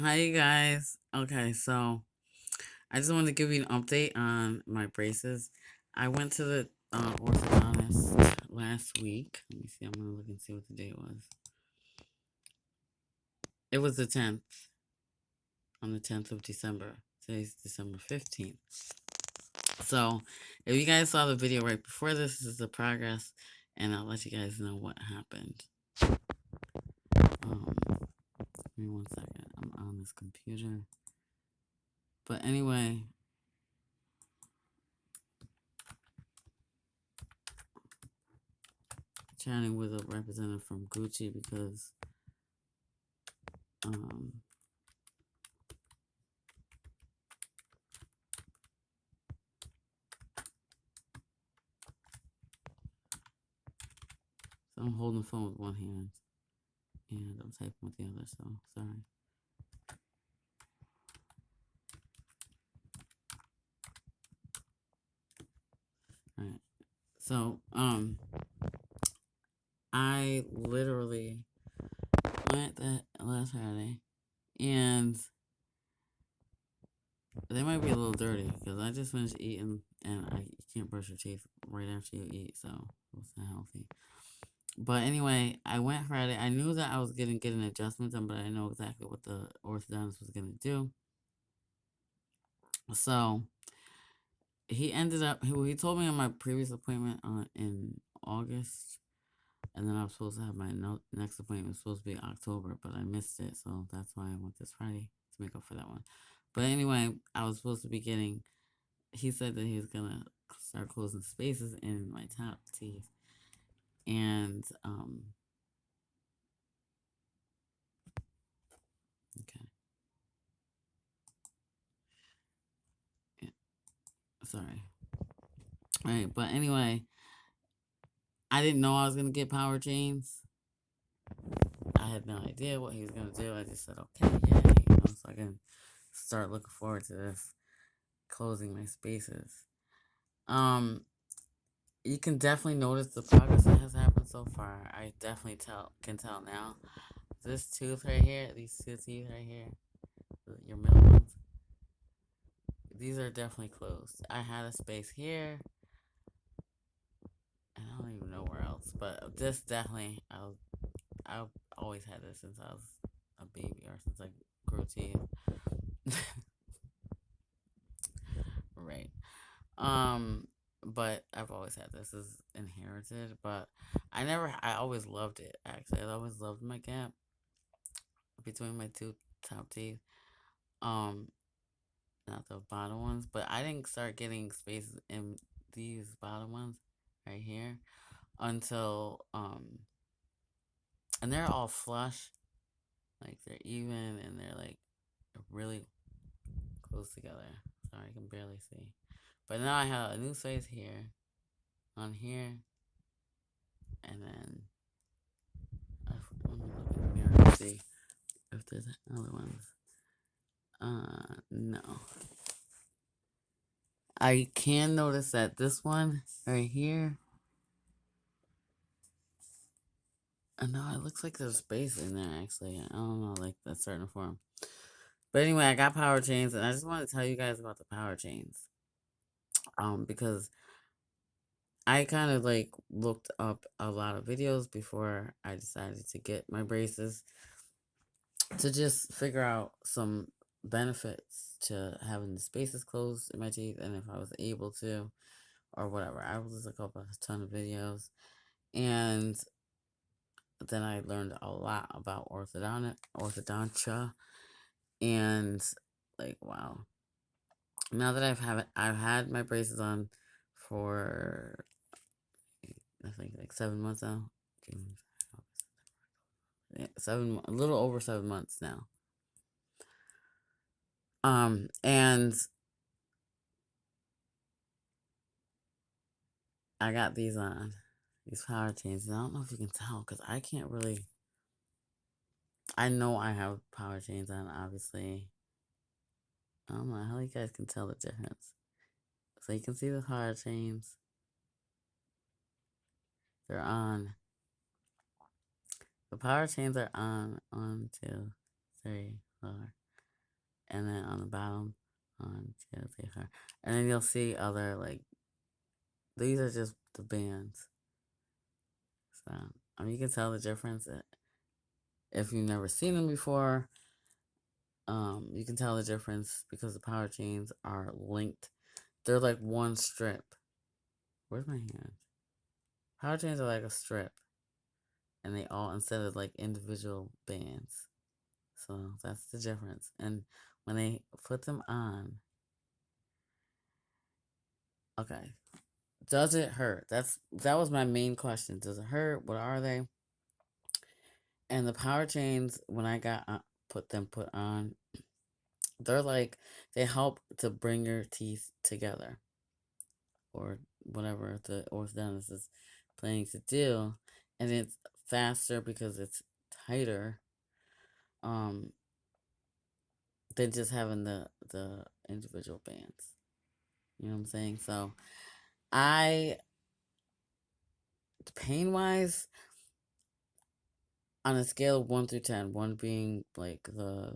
Hi, you guys. Okay, so I just wanted to give you an update on my braces. I went to the orthodontist last week. Let me see. I'm gonna look and see what the date was. It was the 10th, on the 10th of December. Today's December 15th. So, if you guys saw the video right before this is the progress, and I'll let you guys know what happened. Give me one second. I'm on this computer. But anyway, chatting with a representative from Gucci because um so I'm holding the phone with one hand and I'm typing with the other, so sorry. Alright. So I literally went that last Friday and they might be a little dirty because I just finished eating and you can't brush your teeth right after you eat, so it's not healthy. But anyway, I went Friday. I knew that I was getting adjustments done, but I didn't know exactly what the orthodontist was gonna do. So he ended up he told me on my previous appointment in August, and then I was supposed to have my next appointment was supposed to be October, but I missed it, so that's why I went this Friday to make up for that one. But anyway, I was supposed to be getting. He said that he was gonna start closing spaces in my top teeth, and okay, yeah, sorry. All right, but anyway, I didn't know I was gonna get power chains. I had no idea what he was gonna do. I just said okay, yeah, so I can start looking forward to this closing my spaces. Um, you can definitely notice the progress that has happened so far. I definitely can tell now. This tooth right here, these two teeth right here, your middle ones, these are definitely closed. I had a space here, and I don't even know where else, but this definitely, I've always had this since I was a baby or since I grew teeth. Right. Um, but I've always had this is inherited, but I always loved it actually. I always loved my gap between my two top teeth. Um, Not the bottom ones, but I didn't start getting spaces in these bottom ones right here until and they're all flush, like they're even and they're like really close together. Sorry, I can barely see. But now I have a new space here, on here, and then let me look in the mirror and see if there's other ones. No. I can notice that this one right here, no, it looks like there's space in there actually. I don't know, like that's certain form. But anyway, I got power chains, and I just want to tell you guys about the power chains. Because I kind of like looked up a lot of videos before I decided to get my braces to just figure out some benefits to having the spaces closed in my teeth and if I was able to or whatever. I was look up a ton of videos and then I learned a lot about orthodontia and like wow. Now that I've had my braces on for I think like 7 months now. Yeah, a little over 7 months now. And I got these on, these power chains. And I don't know if you can tell because I can't really. I know I have power chains on, obviously. I don't know how you guys can tell the difference. So you can see the power chains. They're on. The power chains are on. 1, 2, 3, 4. and then on the bottom, and then you'll see other like these are just the bands. So you can tell the difference if you've never seen them before. You can tell the difference because the power chains are linked. They're like one strip. Where's my hand? Power chains are like a strip, and they all instead of like individual bands. So that's the difference. And when they put them on, okay, does it hurt? That was my main question. Does it hurt? What are they? And the power chains, when I got put on, they're like they help to bring your teeth together, or whatever the orthodontist is planning to do, and it's faster because it's tighter, um, than just having the individual bands. You know what I'm saying? So I pain wise, on a scale of 1 through 10, one being like the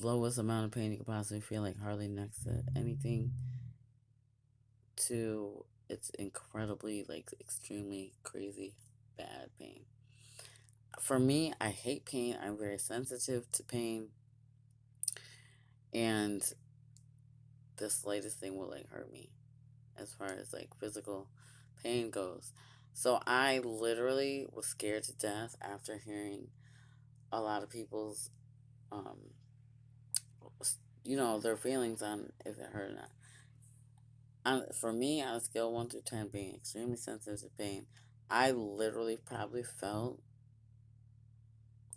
lowest amount of pain you could possibly feel, like hardly next to anything, to it's incredibly, like, extremely crazy bad pain. For me, I hate pain. I'm very sensitive to pain, and the slightest thing will like hurt me as far as like physical pain goes. So I literally was scared to death after hearing a lot of people's um their feelings on if it hurt or not. For me, on a scale of 1 through 10, being extremely sensitive to pain, I literally probably felt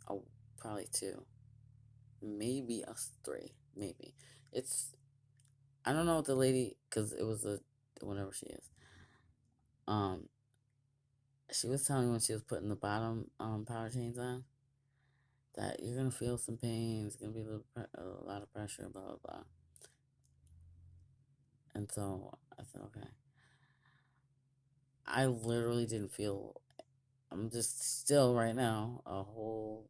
a probably two, maybe a three, maybe. It's I don't know what the lady, because it was a whatever she is. Um, she was telling me when she was putting the bottom power chains on that you're gonna feel some pain. It's gonna be a lot of pressure, blah blah blah. And so I said, okay. I literally didn't feel. I'm just still right now, a whole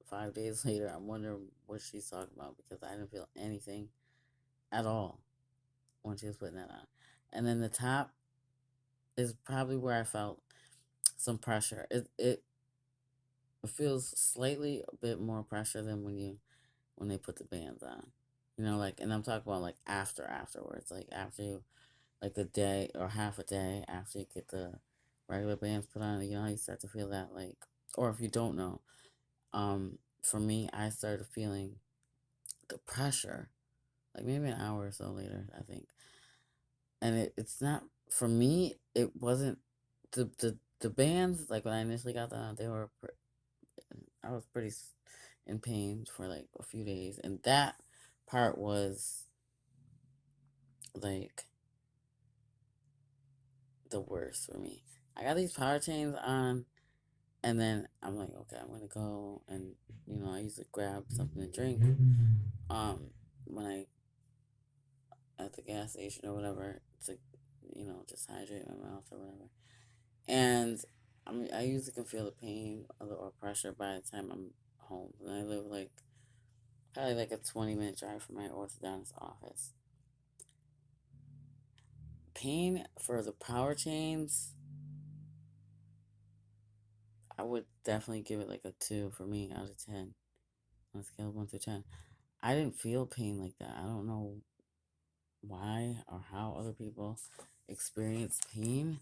5 days later. I'm wondering what she's talking about because I didn't feel anything at all when she was putting that on. And then the top is probably where I felt some pressure. It feels slightly a bit more pressure than when they put the bands on. Like, and I'm talking about like afterwards, like after you, like a day or half a day after you get the regular bands put on, you start to feel that, like, or if you don't know, for me, I started feeling the pressure, like maybe an hour or so later, I think. And it's not, for me, it wasn't the bands, like when I initially got them, I was pretty in pain for like a few days, and that part was like the worst for me. I got these power chains on, and then I'm like, okay, I'm gonna go and I used to grab something to drink, when I at the gas station or whatever to, just hydrate my mouth or whatever. And I usually can feel the pain or pressure by the time I'm home. And I live like probably like a 20-minute drive from my orthodontist office. Pain for the power chains, I would definitely give it like a 2 for me out of 10 on a scale of 1 through 10. I didn't feel pain like that. I don't know why or how other people experience pain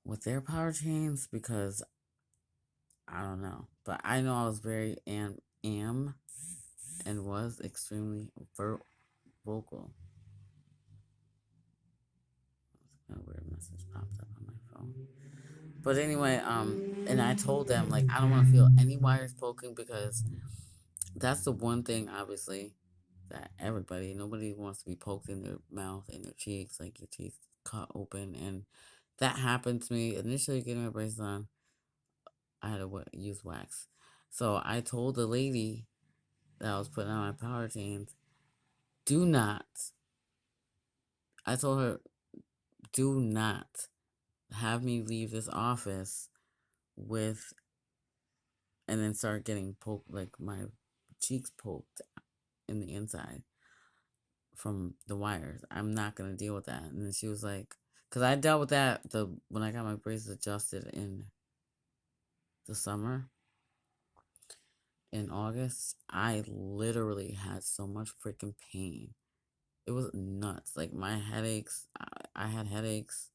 with their power chains, because I don't know. But I know I was very am and was extremely vocal. A weird message popped up on my phone. But anyway, and I told them, like, I don't want to feel any wires poking, because that's the one thing, obviously, that nobody wants to be poked in their mouth and their cheeks, like your teeth cut open. And that happened to me initially getting my braces on. I had to use wax. So I told the lady that I was putting on my power chains, do not, I told her, do not have me leave this office with and then start getting poked, like my cheeks poked in the inside from the wires. I'm not gonna deal with that. And then she was like, because I dealt with that when I got my braces adjusted in the summer in August. I literally had so much freaking pain. It was nuts. Like my headaches, I had headaches.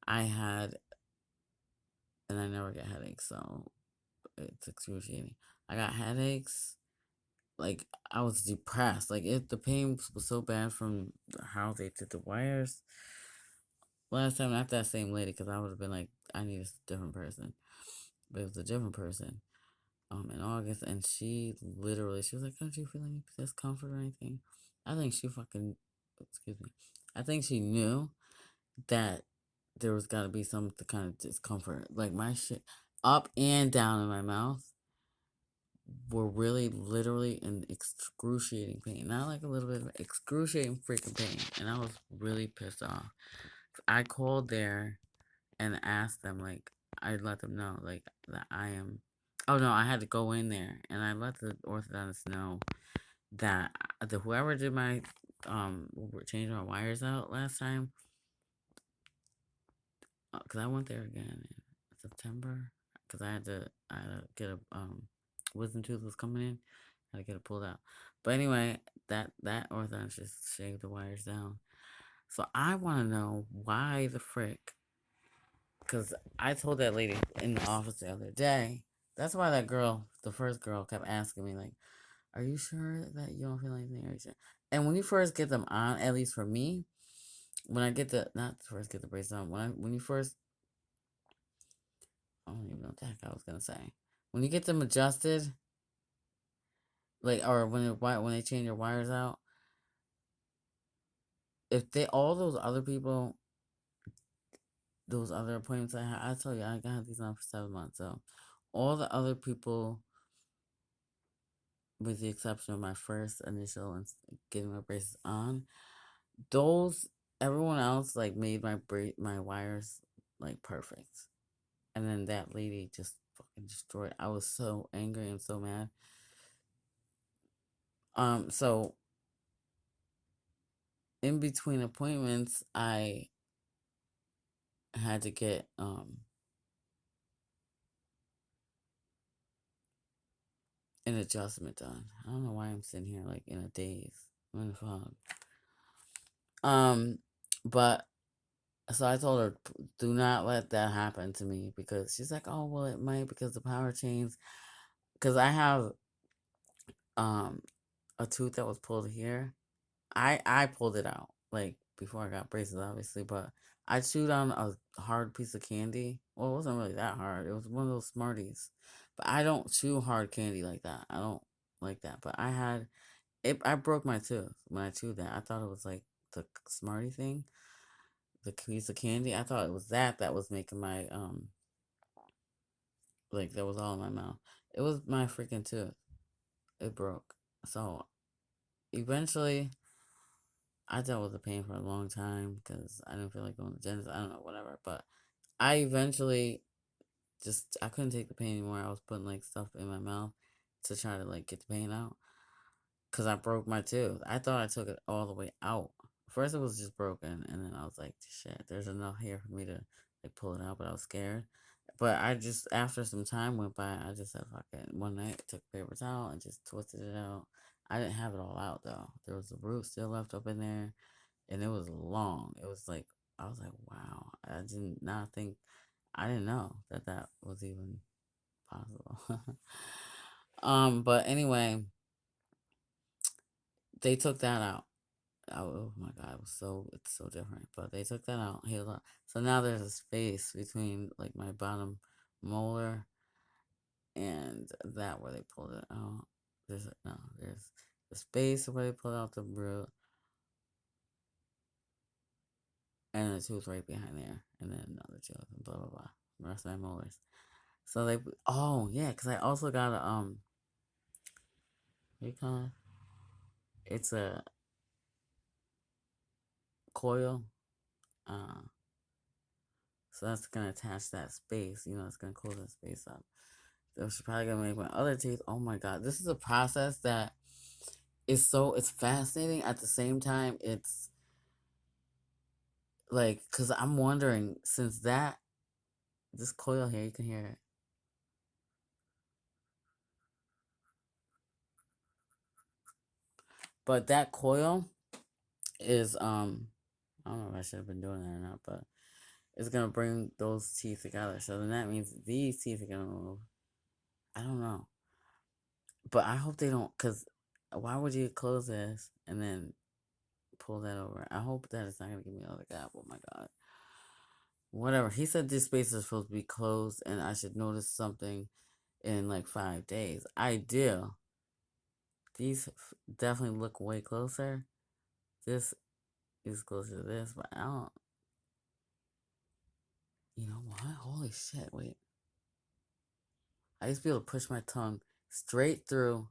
I had, and I never get headaches, so it's excruciating. I got headaches. Like I was depressed. Like the pain was so bad from how they did the wires. Last time, not that same lady, because I would have been like, I need a different person. But it was a different person. In August, and she literally, she was like, "Don't you feel any discomfort or anything?" I think she fucking, excuse me. I think she knew that there was got to be some kind of discomfort. Like my shit, up and down in my mouth, were really literally in excruciating pain. Not like a little bit of excruciating freaking pain. And I was really pissed off. I called there and asked them, like, I let them know, like, that I am. Oh no, I had to go in there and I let the orthodontist know that whoever did my changing my wires out last time, because I went there again in September, because I had to get a wisdom tooth was coming in, I had to get it pulled out. But anyway, that orthodontist just shaved the wires down. So I want to know why the frick, because I told that lady in the office the other day. That's why that girl, the first girl, kept asking me like, "Are you sure that you don't feel anything?" Are you sure? And when you first get them on, at least for me, when I get the not first get the braces on, when you first, I don't even know what the heck I was gonna say. When you get them adjusted, like, or when they change your wires out, if they all those other people, those other appointments I told you I got these on for 7 months, so all the other people, with the exception of my first initial and getting my braces on, those everyone else like made my wires like perfect. And then that lady just fucking destroyed. I was so angry and so mad. So in between appointments, I had to get an adjustment done. I don't know why I'm sitting here like in a daze. I'm in a fog. Um, but so I told her, do not let that happen to me, because she's like, oh well, it might, because the power chains. Because I have um a tooth that was pulled here. I pulled it out like before I got braces, obviously, but I chewed on a hard piece of candy. Well, it wasn't really that hard. It was one of those Smarties, but I don't chew hard candy like that. I don't like that. But I had it. I broke my tooth when I chewed that. I thought it was like the Smartie thing, the piece of candy. I thought it was that was making my like that was all in my mouth. It was my freaking tooth. It broke. So eventually, I dealt with the pain for a long time because I didn't feel like going to the dentist. I don't know, whatever. But I eventually I couldn't take the pain anymore. I was putting like stuff in my mouth to try to like get the pain out because I broke my tooth. I thought I took it all the way out. First, it was just broken, and then I was like, shit, there's enough here for me to like pull it out, but I was scared. But I just, after some time went by, I just said, fuck it. One night, I took a paper towel and just twisted it out. I didn't have it all out though. There was a root still left up in there, and it was long. It was like, I was like, wow. I did not think, I didn't know that was even possible. But anyway, they took that out. Oh my god, it's so different. But they took that out, healed up. So now there's a space between like my bottom molar and that where they pulled it out. There's the space where they pulled out the root, and the tooth right behind there, and then another tooth, and blah blah blah. The rest of my molars. So oh yeah, because I also got a what do you call it? It's a coil. Uh, so that's gonna attach that space. It's gonna close that space up. She's probably gonna make my other teeth. Oh my god, this is a process that it's fascinating at the same time. It's like, cause I'm wondering, since that this coil here, you can hear it, but that coil is I don't know if I should have been doing that or not, but it's gonna bring those teeth together. So then that means these teeth are gonna move. I don't know, but I hope they don't. Cause why would you close this and then pull that over? I hope that it's not gonna give me another gap. Oh my god. Whatever. He said this space is supposed to be closed, and I should notice something in like 5 days. I do. These definitely look way closer. This is closer to this, but I don't. You know what? Holy shit! Wait. I used to be able to push my tongue straight through.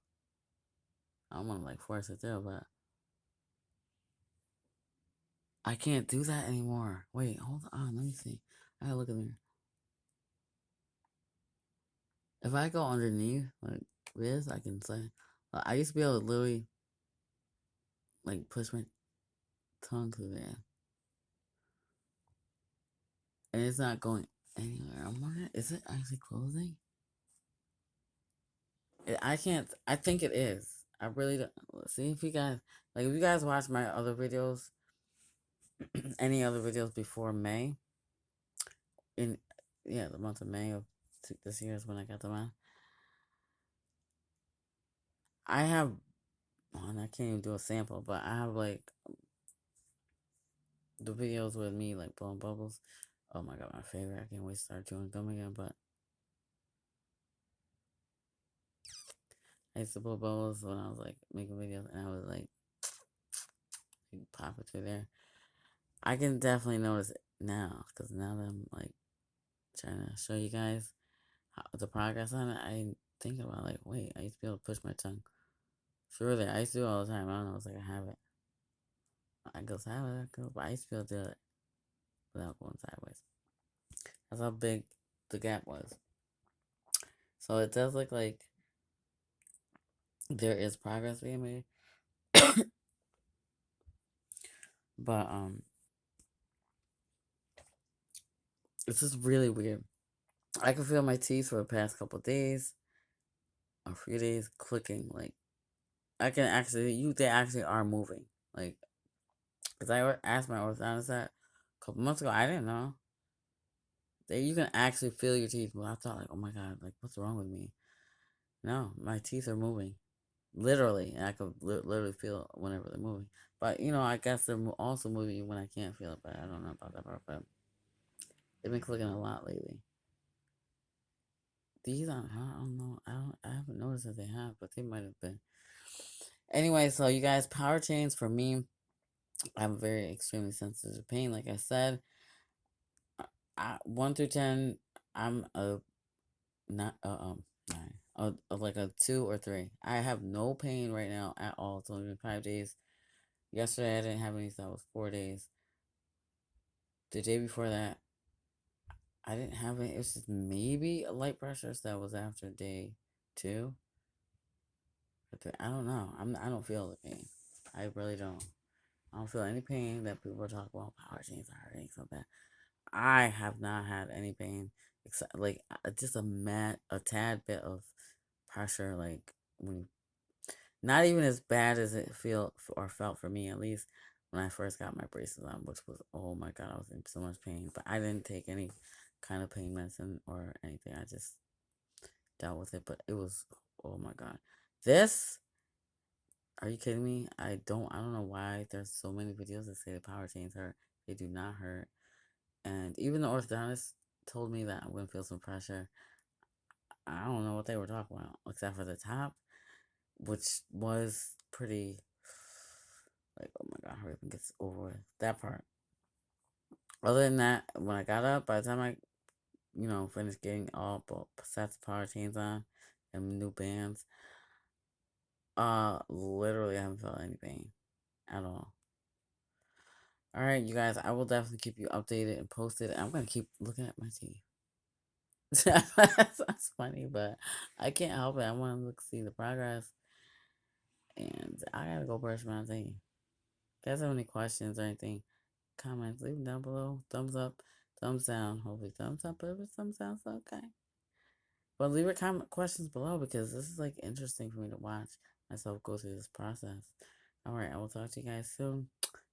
I don't want to like force it through, but I can't do that anymore. Wait, hold on. Let me see. I gotta look in there. If I go underneath like this, I can say. I used to be able to literally like push my tongue through there, and it's not going anywhere. I'm wondering, is it actually closing? I can't. I think it is. I really don't. See if you guys like. If you guys watch my other videos, any other videos before May, in yeah, the month of May of this year is when I got them on. I have, and I can't even do a sample, but I have like the videos with me like blowing bubbles. Oh my god, my favorite! I can't wait to start chewing gum again. But I used to blow bubbles when I was like making videos, and I was like pop it through there. I can definitely notice it now because now that I'm like trying to show you guys the progress on it, I think about like, wait, I used to be able to push my tongue through there. I used to do it all the time. I don't know, it's like I have it. I go sideways, but I used to be able to do it without going sideways. That's how big the gap was. So it does look like there is progress being made. But it's just really weird. I can feel my teeth for the past couple days, a few days clicking. Like I can actually, they actually are moving. Like, cause I asked my orthodontist that a couple months ago. I didn't know that you can actually feel your teeth. Well, I thought like, oh my god, like what's wrong with me? No, my teeth are moving, literally, and I could literally feel whenever they're moving. But I guess they're also moving when I can't feel it. But I don't know about that part. But they've been clicking a lot lately. These aren't. I don't know. I haven't noticed that they have, but they might have been. Anyway, so you guys, power chains for me. I'm very extremely sensitive to pain. Like I said, 1 through 10, I'm a not 9, like a 2 or 3. I have no pain right now at all. It's only been 5 days. Yesterday I didn't have any, so that was 4 days. The day before that, I didn't have any. It was just maybe a light pressure, so that was after day 2. I don't know. I don't feel the pain. I really don't. I don't feel any pain that people are talking about. Power chains are hurting so bad. I have not had any pain except like just a tad bit of pressure, like when not even as bad as it feel or felt for me, at least when I first got my braces on, which was, oh my god, I was in so much pain. But I didn't take any kind of pain medicine or anything. I just dealt with it. But it was, oh my god, this. Are you kidding me? I don't know why there's so many videos that say the power chains hurt. They do not hurt. And even the orthodontist told me that I'm gonna feel some pressure. I don't know what they were talking about, except for the top, which was pretty like, oh my god, hurry up and get over with that part. Other than that, when I got up, by the time I, finished getting all sets of power chains on and new bands, literally I haven't felt any pain at all. All right, you guys, I will definitely keep you updated and posted. I'm gonna keep looking at my teeth. That's funny, but I can't help it. I want to look see the progress, and I gotta go brush my teeth. If you guys have any questions or anything, comments, leave them down below. Thumbs up, thumbs down. Hopefully, thumbs up, but if it's thumbs down, it's okay. But leave your comment questions below because this is like interesting for me to watch myself go through this process. All right, I will talk to you guys soon.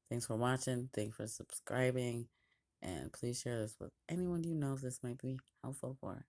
Thanks for watching. Thanks for subscribing. And please share this with anyone you know this might be helpful for.